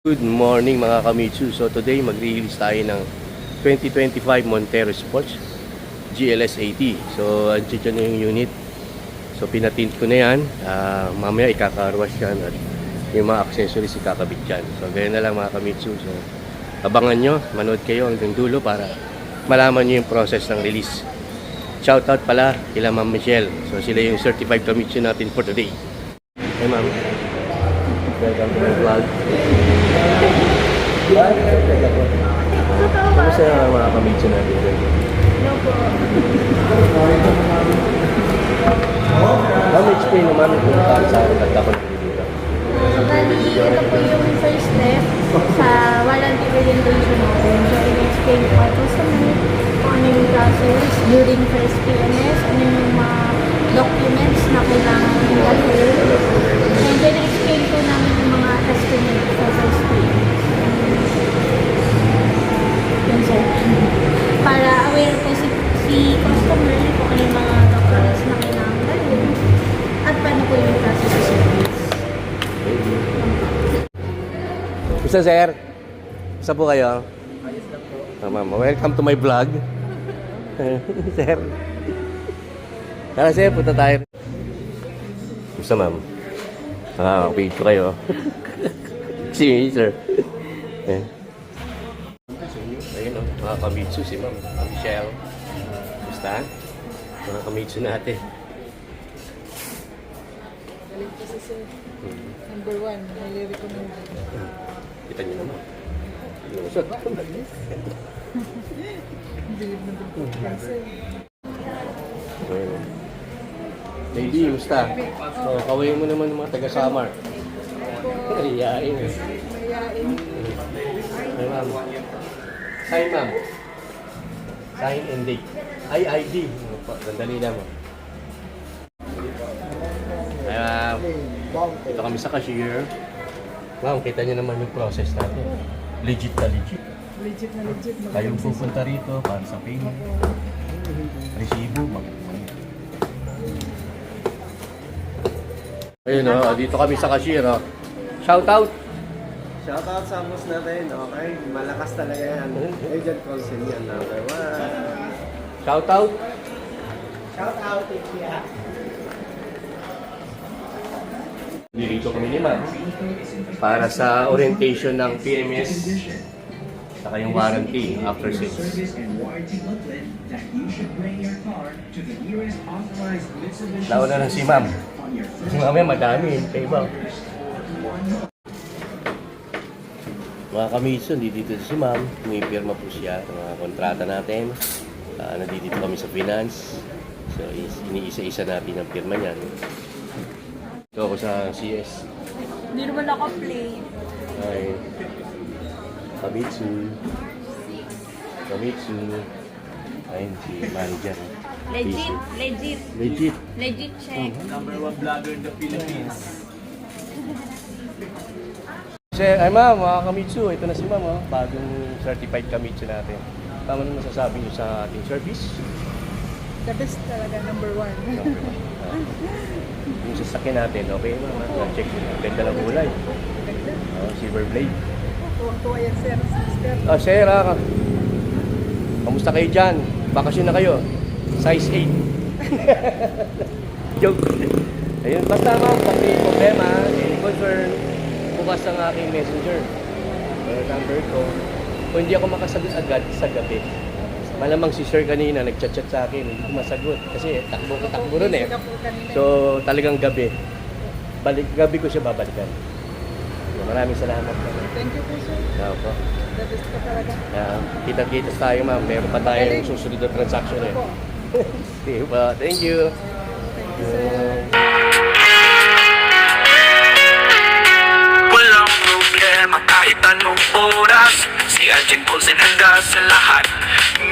Good morning mga kamitsu. So today mag-release tayo ng 2025 Montero Sports GLS 80. So andyan na yung unit. So pinatint ko na yan. Mamaya ikakarwash yan at yung mga accessories ikakabit dyan. So ganyan na lang mga kamitsu. So abangan nyo, manood kayo hanggang dulo para malaman nyo yung process ng release. Shoutout pala kila Ma'am Michelle. So sila yung certified kamitsu natin for today. Hey ma'am, welcome to my vlog. Kamusta yung mga kamitsu natin? Hello po. Ma'am, explain naman kung paano sa akin nagkakon ng dito. Bali, ito po yung first step sa warranty orientation natin. So, in-explain ko at customer kung ano yung process during first PMS, ano yung mga documents na kailangan i-adhere. And then, explain ko namin yung mga estimate sa first PMS. Yun, sir. Para aware po si customer kung ano yung mga documents na kailangan gawin at paano po yung process sa service. Gusto sir? Gusto po kayo? Ma'am, welcome to my vlog. Sir. Tara sir, punta tayo. Gusto ma'am? Page ko kayo. Si sir. Ayun o, mga kamitsu si ma'am. Michelle. Gusta? Mga kamitsu natin. Galing po si Sir. Number 1, highly recommended. Kita niyo naman. Lusot. Bilib na bilib po. Sir. Ayun. Baby, musta? So, kawain mo naman ng mga taga-Samar. Iyain. Mayayain. Ay, ma'am. Sign, ma'am. Sign and date. Ay, ID. Sandali lang, ma'am. Ay, ma'am. Ito kami sa cashier. Ma'am, kita niyo naman yung process natin. Legit na legit. Legit na legit. Kayong pupunta rito para sa payment. Resibo, ayun o, dito kami sa cashier o. Shout out! Shoutout sa boss natin, okay? Malakas talaga yan. Agent Consul yan, number 1. Shout out! Shoutout, Ikea. Dito kami ni ma'am para sa orientation ng PMS saka yung warranty after sales. Lawan na lang si ma'am. Kasi mamaya madami, kayo ba? Mga kamitsu, dito si ma'am. Pumipirma po siya ng mga kontrata natin. Nandito kami sa finance. So, iniisa-isa natin ang pirma niyan. Ito ako sa CS. Hindi naman naka-play. Hi. Kamitsu. Kamitsu. Ayun, si manager. Legit, legit. Legit. Legit check. Number 1 vlogger in the Philippines. Ay ma'am, mga Kamitsu, ito na si ma'am, oh. Bagong certified Kamitsu natin. Tama naman masasabi niyo sa ating service? The best talaga, number 1. Yung sasakyan natin, okay ma'am, check nyo. Ganda ng kulay. Silver blade. Tuwang-tuwa yan, Sir. Sister. Sir, kamusta kayo dyan? Bakasyon na kayo? Size 8. Joke. Ayun, basta ma'am, pag may problema, any concern, bukas ang aking messenger. Number ko. Kung hindi ako makasagot agad sa gabi, malamang si sir kanina nagchat-chat sa akin, hindi ko masagot kasi takbo rin eh. So talagang gabi. Gabi ko siya babalikan. Maraming salamat. Thank you po, Sir. Opo. The best ka talaga. Kita-kita tayo ma'am. Meron pa tayong susunod na transaction eh. Opo. Diba? Thank you. Thank you, Sir. Walang problema kahit anong oras. Si Agent Paulsen handa sa lahat.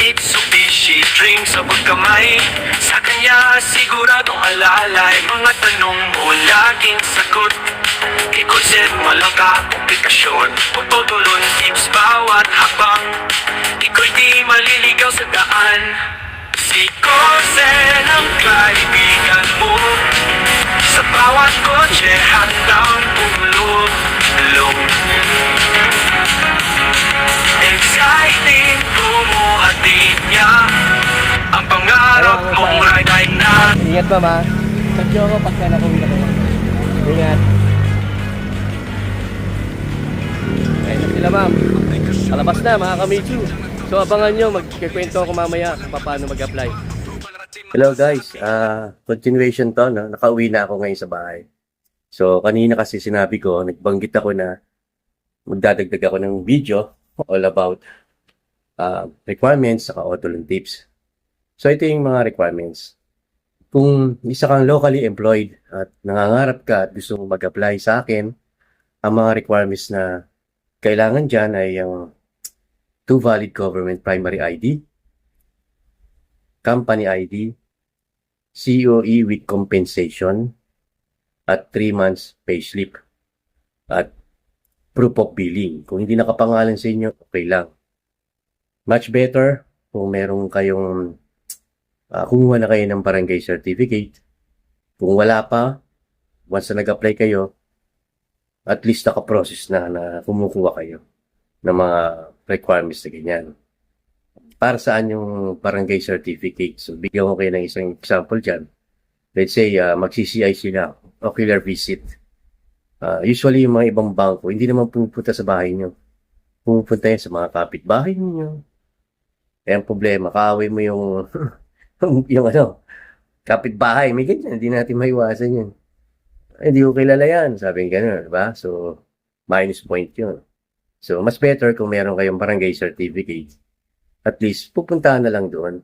Mitsubishi Dream sa pagkamay. Sa kanya siguradong alalay. Mga tanong mo laging sagot. Kay Paulsen walang komplikasyon. Tutulon tips bawat habang. Ikaw di maliligaw sa daan. Si Paulsen ang kaibigan mo. Sa bawat kotse handang tumulong. Ingat ma'am ha. Tagyo ako pagka nakauwi na kayo. Ingat. Ayun na sila ma'am. Kalabas na mga kamichu. So abangan nyo, magkikwento ako mamaya kung paano mag-apply. Hello guys, continuation to, no? Nakauwi na ako ngayon sa bahay. So kanina kasi sinabi ko, nagbanggit ako na magdadagdag ako ng video all about requirements saka auto loan tips. So ito yung mga requirements. Kung isa kang locally employed at nangangarap ka at gusto mong mag-apply sa akin, ang mga requirements na kailangan dyan ay yung 2 valid government primary ID, company ID, COE with compensation, at 3 months payslip, at proof of billing. Kung hindi nakapangalan sa inyo, okay lang. Much better kung meron kayong kumuha na kayo ng barangay certificate. Kung wala pa, once na nag-apply kayo, at least nakaprocess na kumukuha kayo ng mga requirements na ganyan. Para saan yung barangay certificate? So, bigyan ko kayo ng isang example dyan. Let's say, mag-CCI sila, ocular visit. Usually, yung mga ibang bangko, hindi naman pupunta sa bahay nyo. Pupunta yan sa mga kapitbahay nyo. Kaya ang problema, kaaway mo yung, yung kapitbahay. May ganyan, hindi natin maiwasan yun. Hindi ko kilala yan, sabi nga gano'n, diba? So, minus point yun. So, mas better kung meron kayong barangay certificate. At least, pupuntahan na lang doon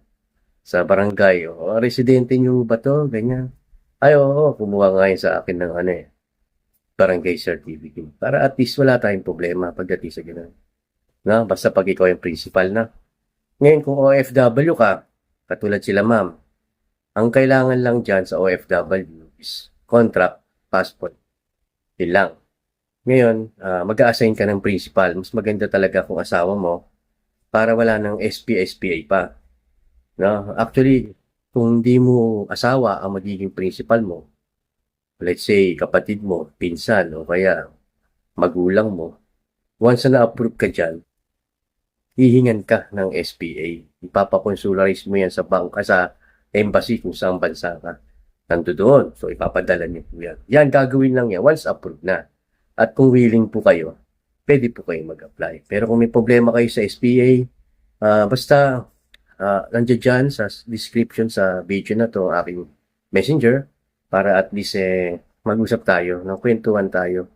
sa barangay. O, residente nyo ba to? Ganyan. Ay, oo, kumuha nga yun sa akin ng barangay certificate. Para at least wala tayong problema pagdating sa gano'n. No? Basta pag ikaw yung principal na. Ngayon, kung OFW ka, katulad sila ma'am, ang kailangan lang dyan sa OFW is contract, passport. Yun lang. Ngayon, mag-a-assign ka ng principal. Mas maganda talaga kung asawa mo para wala ng SP-SPA pa. No? Actually, kung hindi mo asawa ang magiging principal mo, let's say kapatid mo, pinsan, o kaya magulang mo, once na na-approve ka dyan, hihingan ka ng SPA. Ipapakonsularize mo yan sa bangka, sa embassy kung saan bansa ka. Nando doon. So, ipapadala niyo po yan. Yan, gagawin lang yan once approved na. At kung willing po kayo, pwede po kayo mag-apply. Pero kung may problema kayo sa SPA, basta nandiyan dyan sa description sa video na to, aking messenger, para at least mag-usap tayo, ng kwentuhan tayo.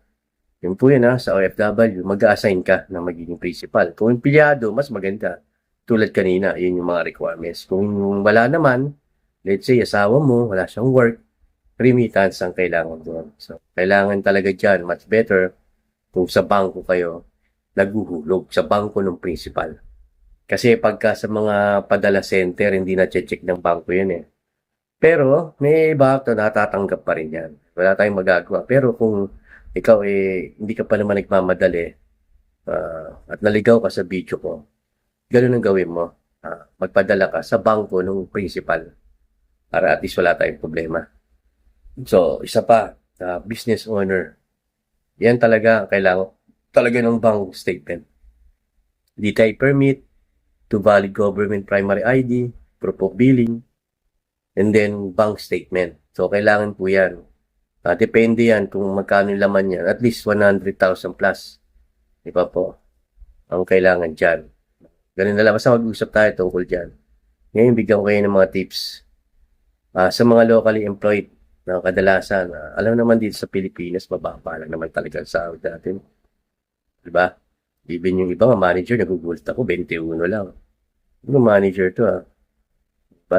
Yun po yun sa OFW, mag-a-assign ka ng magiging principal. Kung empleyado, mas maganda. Tulad kanina, yun yung mga requirements. Kung wala naman, let's say, asawa mo, wala siyang work, remittance ang kailangan doon. So, kailangan talaga dyan, much better kung sa bangko kayo, naguhulog sa bangko ng principal. Kasi pagka sa mga padala center, hindi na check ng bangko yun Pero, may iba ito, natatanggap pa rin yan. Wala tayong magagawa. Pero kung ikaw hindi ka pa naman nagmamadali at naligaw ka sa video ko, ganun ang gawin mo. Magpadala ka sa bangko ng principal para at least wala tayong problema. So, isa pa, business owner. Yan talaga, kailangan talaga ng bank statement. DTI permit, to valid government primary ID, proof of billing, and then bank statement. So, kailangan po yan. Depende yan kung magkano yung laman yan. At least 100,000 plus. Di ba po? Ang kailangan dyan. Ganun na lang. Basta mag-usap tayo tungkol dyan. Ngayon, bigyan ko kayo ng mga tips. Sa mga locally employed, na kadalasan, alam naman dito sa Pilipinas, mababa lang naman talaga ang sahod natin. Diba? Even yung iba, manager, nagugulat ako, 21 lang. Yung manager to,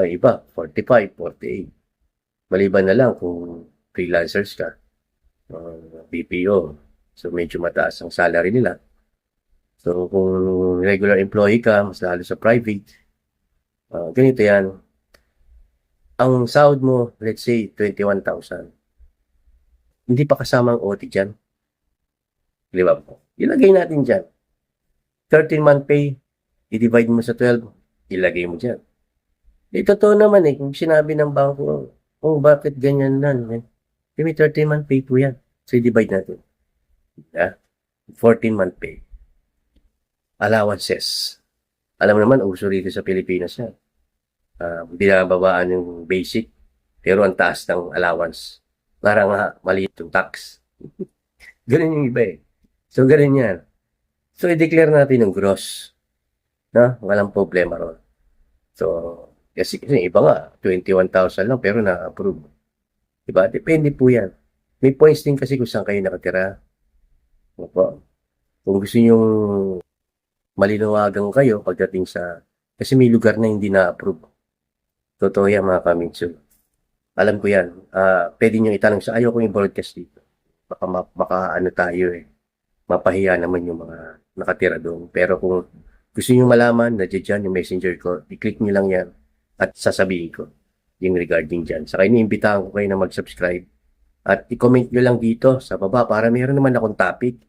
iba, 45, 48. Maliban na lang kung freelancers ka, BPO. So, medyo mataas ang salary nila. So, kung regular employee ka, mas lalo sa private, ganito yan. Ang sahod mo, let's say, 21,000. Hindi pa kasama ang OT dyan. Di ba po? Ilagay natin dyan. 13-month pay, i-divide mo sa 12, ilagay mo dyan. Totoo naman kung sinabi ng bangko, bakit ganyan lang? May 13-month pay po yan. So, i-divide natin. 14-month pay. Allowances. Alam mo naman, uso rito sa Pilipinas yan. Hindi na babaan yung basic pero ang taas ng allowance. Para nga maliit yung tax. Ganun yung iba eh. So, ganun yan. So, i-declare natin yung gross. Na? Walang problema ron. So, kasi yung iba nga, 21,000 lang pero na-approve. Diba? Depende po yan. May points din kasi kung saan kayo nakatira. Opo. Kung gusto nyo malinawagan kayo pagdating sa... Kasi may lugar na hindi na-approve. Totoo yan mga kamitsu. Alam ko yan. Pwede nyo itanong sa ayaw kong i-broadcast dito. Baka ano tayo eh. Mapahiya naman yung mga nakatira doon. Pero kung gusto nyo malaman, nandiyan yung messenger ko, i-click nyo lang yan at sasabihin ko yung regarding dyan. Saka iniimbitahan ko kayo na mag-subscribe at i-comment nyo lang dito sa baba para meron naman akong topic,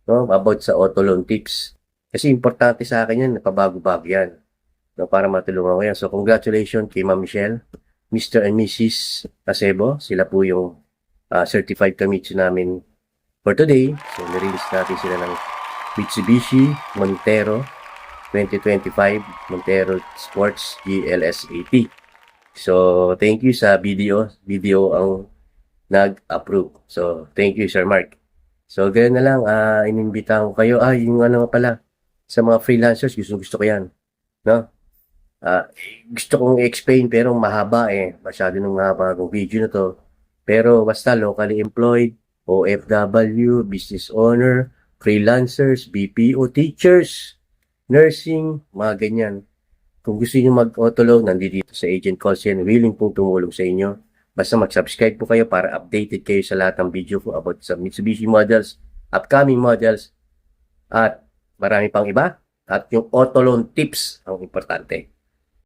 no, about sa auto loan tips. Kasi importante sa akin yan, napabago-bago yan, no, para matulungan ko yan. So congratulations kay Ma'am Michelle, Mr. and Mrs. Acebo. Sila po yung certified Kamitsu namin for today. So nirelease natin sila ng Mitsubishi Montero 2025 Montero Sports GLS80. So, thank you sa video ang nag-approve. So, thank you Sir Mark. So, ganoon na lang, inimbitahan ko kayo. Yung ano pala, sa mga freelancers, gusto ko yan. No? Gusto kong explain pero mahaba eh. Masyado nung mahaba ng video na to. Pero basta locally employed, OFW, business owner, freelancers, BPO, teachers, nursing, mga ganyan. Kung gusto niyo mag-auto loan, nandito sa Agent Call Center, willing pong tumulong sa inyo. Basta mag-subscribe po kayo para updated kayo sa lahat ng video ko about sa Mitsubishi models, upcoming models, at marami pang iba. At yung auto loan tips ang importante.